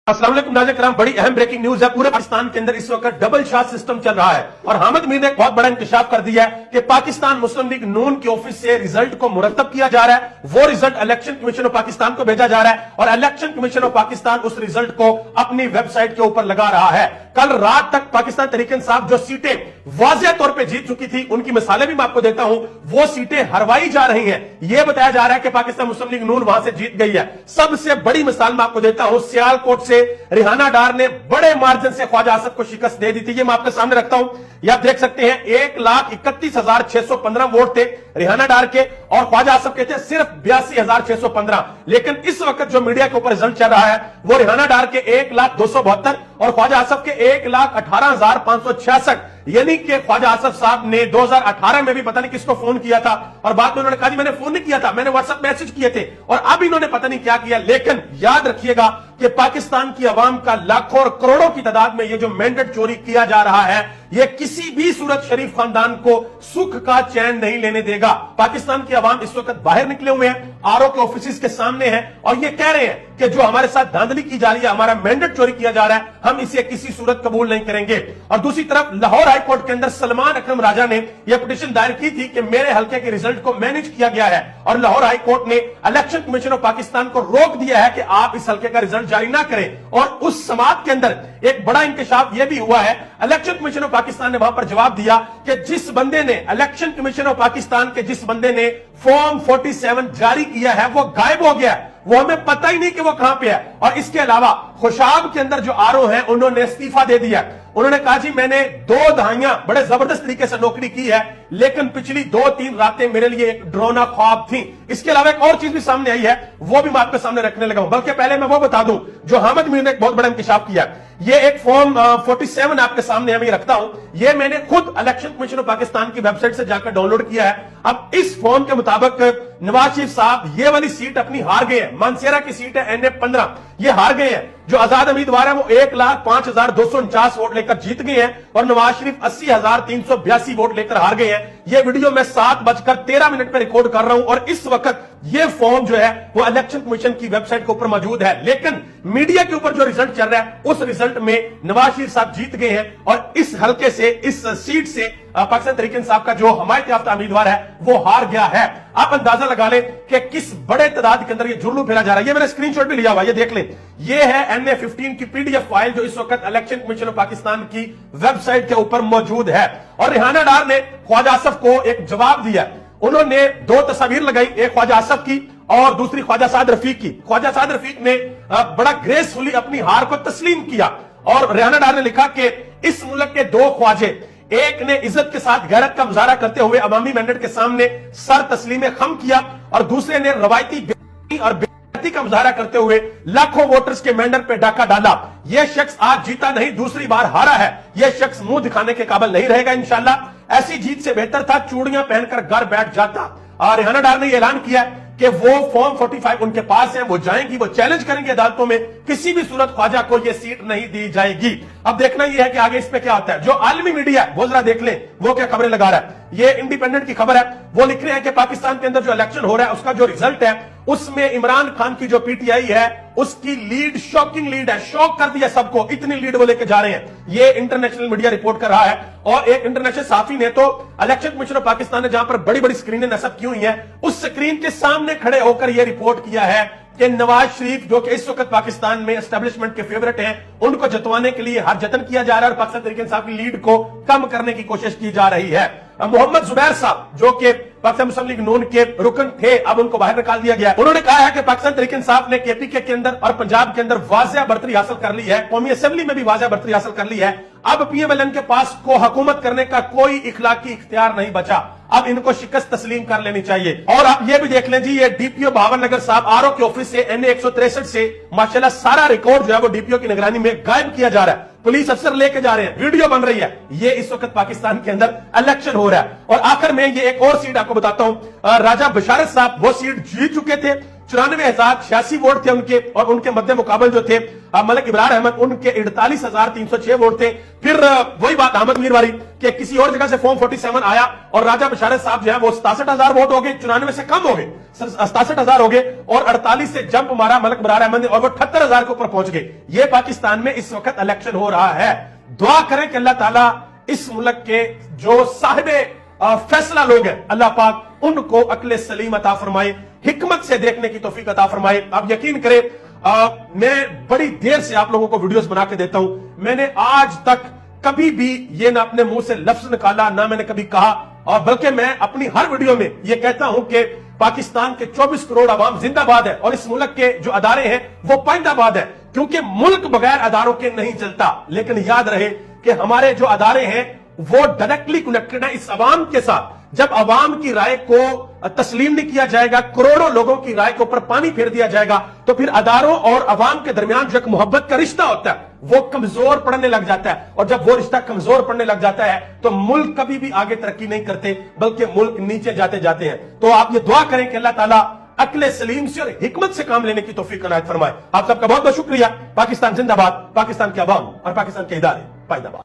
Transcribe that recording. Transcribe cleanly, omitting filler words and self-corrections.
अस्सलाम वालेकुम नाज़रीन किराम, बड़ी अहम ब्रेकिंग न्यूज है। पूरे पाकिस्तान के अंदर इस वक्त डबल शाह सिस्टम चल रहा है और हामिद मीर ने एक बहुत बड़ा इंकशाफ कर दिया है कि पाकिस्तान मुस्लिम लीग नून के ऑफिस से रिजल्ट को मुरतब किया जा रहा है। वो result election commission of Pakistan को भेजा जा रहा है और इलेक्शन कमीशन ऑफ पाकिस्तान उस रिजल्ट को अपनी वेबसाइट के ऊपर लगा रहा है। कल रात तक पाकिस्तान तहरीक इंसाफ जो सीटें वाज़ेह तौर पर जीत चुकी थी, उनकी मिसालें भी मैं आपको देता हूं, वो सीटें हरवाई जा रही हैं। यह बताया जा रहा है कि पाकिस्तान मुस्लिम लीग नून वहां से जीत गई है। सबसे बड़ी मिसाल मैं आपको देता हूं, सियालकोट से रिहाना डार ने बड़े मार्जिन से ख्वाजा आसफ को शिकस्त दे दी थी। ये मैं आपके सामने रखता हूं, ये आप देख सकते हैं। 1,31,615 वोट थे रिहाना डार के और ख्वाजा आसफ के थे सिर्फ 82,615। लेकिन इस वक्त जो मीडिया के ऊपर रिजल्ट चल रहा है वो रिहाना डार के 1,02,72 और ख्वाजा आसफ के 1,18,566। यानी कि ख्वाजा आसफ साहब ने 2018 में भी पता नहीं किसको फोन किया था और बाद में उन्होंने कहा जी मैंने फोन नहीं किया था, मैंने व्हाट्सएप मैसेज किए थे, और अब इन्होंने पता नहीं क्या किया। लेकिन याद रखिएगा कि पाकिस्तान की आवाम का लाखों और करोड़ों की तादाद में ये जो मैंडेट चोरी किया जा रहा है, ये किसी भी सूरत शरीफ खानदान को सुख का चैन नहीं लेने देगा। पाकिस्तान की आवाम इस वक्त बाहर निकले हुए हैं, आरओ के ऑफिस के सामने हैं और ये कह रहे हैं कि जो हमारे साथ धांधली की जा रही है, हमारा मैंडेट चोरी किया जा रहा है, हम इसे किसी सूरत कबूल नहीं करेंगे। और दूसरी तरफ लाहौर हाई कोर्ट के अंदर सलमान अकरम राजा ने यह पिटीशन दायर की थी कि मेरे हल्के के रिजल्ट को मैनेज किया गया है और लाहौर हाई कोर्ट ने इलेक्शन कमीशन ऑफ पाकिस्तान को रोक दिया है कि आप इस हल्के का रिजल्ट जारी ना करें। और उस समाअत के अंदर एक बड़ा इंकशाफ यह भी हुआ है, इलेक्शन कमीशन ऑफ पाकिस्तान ने वहां पर जवाब दिया कि जिस बंदे ने इलेक्शन कमीशन ऑफ पाकिस्तान के जिस बंदे ने फॉर्म 47 जारी किया है वो गायब हो गया है, वो हमें पता ही नहीं कि वो कहां पे है। और इसके अलावा खुशाब के अंदर जो आरओ हैं उन्होंने इस्तीफा दे दिया। उन्होंने कहा जी मैंने 2 दहाइयां बड़े जबरदस्त तरीके से नौकरी की है, लेकिन पिछली 2-3 रातें मेरे लिए एक ड्रोना ख्वाब थी। इसके अलावा एक और चीज भी सामने आई है, वो भी मैं आपके सामने रखने लगा हूं। बल्कि पहले मैं वो बता दूं जो हामिद मीर ने एक बहुत बड़ा इंकशाफ किया। ये एक फॉर्म 47 आपके सामने मैं रखता हूं, ये मैंने खुद इलेक्शन कमीशन ऑफ पाकिस्तान की वेबसाइट से जाकर डाउनलोड किया है। अब इस फॉर्म के मुताबिक नवाज शरीफ साहब ये वाली सीट अपनी हार गए हैं। मानसेरा की सीट है NA-15, ये हार गए हैं। जो आजाद उम्मीदवार है वो 1,05,249 वोट लेकर जीत गए हैं और नवाज शरीफ 80,382 वोट लेकर हार गए हैं। ये वीडियो मैं 7:13 पर रिकॉर्ड कर रहा हूं और इस वक्त ये फॉर्म जो है वो इलेक्शन कमीशन की वेबसाइट के ऊपर मौजूद है। लेकिन मीडिया के ऊपर जो रिजल्ट चल रहा है उस रिजल्ट में नवाज शरीफ साहब जीत गए हैं और इस हल्के से, इस सीट से पाकिस्तान तहरीक इंसाफ का जो हमायत याफ्ता उम्मीदवार है वो हार गया है। आप अंदाजा लगा लें कि किस बड़े तादाद के अंदर ये जुर्म फैला जा रहा है। ये मैंने स्क्रीनशॉट भी लिया हुआ, ये देख लें। ये है NA-15 की PDF फाइल जो इस वक्त इलेक्शन कमीशन ऑफ पाकिस्तान की वेबसाइट के ऊपर मौजूद है। और रिहाना डार ने ख्वाजा आसफ को एक जवाब दिया। उन्होंने 2 तस्वीर लगाई, एक ख्वाजा आसफ की और दूसरी ख्वाजा साद रफीक की। ख्वाजा साद रफीक ने बड़ा ग्रेसफुली अपनी हार को तस्लीम किया और रिहाना डार ने लिखा कि इस मुल्क के 2 ख्वाजे, एक ने इज्जत के साथ गैरत का मुजाहरा करते हुए अवामी मैंडेट के सामने सर तस्लीम खम किया और दूसरे ने रवायती और बेइज्जती का मुजाहरा करते हुए लाखों वोटर्स के मैंडेट पे डाका डाला। यह शख्स आज जीता नहीं, दूसरी बार हारा है। यह शख्स मुंह दिखाने के काबिल नहीं रहेगा इंशाल्लाह। ऐसी जीत से बेहतर था चूड़ियां पहनकर घर बैठ जाता। और रिहाना डार ने ऐलान किया कि वो फॉर्म 45 उनके पास है, वो जाएंगी, वो चैलेंज करेंगे अदालतों में, किसी भी सूरत ख्वाजा को ये सीट नहीं दी जाएगी। अब देखना यह है कि आगे इस पे क्या होता है। जो आलमी मीडिया है वो जरा देख लें वो क्या खबरें लगा रहा है। ये इंडिपेंडेंट की खबर है, वो लिख रहे हैं कि पाकिस्तान के अंदर जो इलेक्शन हो रहा है उसका जो रिजल्ट है उसमें इमरान खान की जो PTI है उसकी लीड शॉकिंग लीड है, शॉक कर दिया सबको, इतनी लीड वो लेके जा रहे हैं। ये इंटरनेशनल मीडिया रिपोर्ट कर रहा है और एक इंटरनेशनल साफी ने तो इलेक्शन कमीशन ऑफ पाकिस्तान ने जहां पर बड़ी बड़ी स्क्रीनें नस्ब की हुई हैं उस स्क्रीन के सामने खड़े होकर यह रिपोर्ट किया है कि नवाज शरीफ जो कि इस वक्त पाकिस्तान में एस्टेब्लिशमेंट के फेवरेट हैं, उनको जतवाने के लिए हर जतन किया जा रहा है और पाकिस्तान तहरीक इंसाफ की लीड को कम करने की कोशिश की जा रही है। मोहम्मद जुबैर साहब जो कि पाकिस्तान मुस्लिम लीग नून के रुकन थे, अब उनको बाहर निकाल दिया गया। उन्होंने कहा है कि पाकिस्तान तहरीक इंसाफ ने KPK के अंदर और पंजाब के अंदर वाज़ेह बर्तरी हासिल कर ली है, कौमी असेंबली में भी वाज़ेह बर्तरी हासिल कर ली है। अब PMLN के पास को हुकूमत करने का कोई इखलाकी इख्तियार नहीं बचा, अब इनको शिकस्त तस्लीम कर लेनी चाहिए। और आप ये भी देख लें जी, ये DPO भावनगर साहब आरओ के ऑफिस से NA-163 से माशाल्लाह सारा रिकॉर्ड जो है वो DPO की निगरानी में गायब किया जा रहा है। पुलिस अफसर लेके जा रहे हैं, वीडियो बन रही है। ये इस वक्त पाकिस्तान के अंदर इलेक्शन हो रहा है। और आखिर में ये एक और सीट आपको बताता हूं, राजा बशारत साहब वो सीट जीत चुके थे, 94,086 वोट थे उनके, और उनके मध्य मुकाबल जो थे मलिक इब्रार अहमद, उनके 48,306 वोट थे। फिर वही बात अहमद मीर वाली कि किसी और जगह से फॉर्म 47 आया और राजा बशारत साहब जो है वो 67,000 वोट हो गए, 94 से कम हो गए, 67,000 हो गए, और 48 से जंप मारा मलिक इब्रार अहमद ने और वो 78,000 के ऊपर पहुंच गए। ये पाकिस्तान में इस वक्त इलेक्शन हो रहा है। दुआ करें कि अल्लाह ताला इस मुल्क के जो साहिबे फैसला लोग हैं, अल्लाह पाक उनको अक्ल सलीम अता फरमाए, हिकमत से देखने की तौफीक अता फरमाए। आप यकीन करें, मैं बड़ी देर से आप लोगों को वीडियोस बना के देता हूं, मैंने आज तक कभी भी ये ना अपने मुंह से लफ्ज निकाला, ना मैंने कभी कहा, और बल्कि मैं अपनी हर वीडियो में ये कहता हूं कि पाकिस्तान के 24 करोड़ अवाम जिंदाबाद है और इस मुल्क के जो अदारे हैं वो पाइंदाबाद है, क्योंकि मुल्क बगैर अदारों के नहीं चलता। लेकिन याद रहे कि हमारे जो अदारे हैं वो डायरेक्टली कनेक्टेड है इस अवाम के साथ। जब अवाम की राय को तस्लीम नहीं किया जाएगा, करोड़ों लोगों की राय के ऊपर पानी फेर दिया जाएगा, तो फिर अदारों और अवाम के दरमियान जो एक मोहब्बत का रिश्ता होता है वो कमजोर पड़ने लग जाता है। और जब वो रिश्ता कमजोर पड़ने लग जाता है तो मुल्क कभी भी आगे तरक्की नहीं करते, बल्कि मुल्क नीचे जाते जाते हैं। तो आप ये दुआ करें कि अल्लाह ताला अक्ल सलीम से और हिकमत से काम लेने की तौफीक इनायत फरमाए। आप सबका बहुत बहुत शुक्रिया। पाकिस्तान जिंदाबाद, पाकिस्तान के अवाम और पाकिस्तान के इदारे पाइंदाबाद।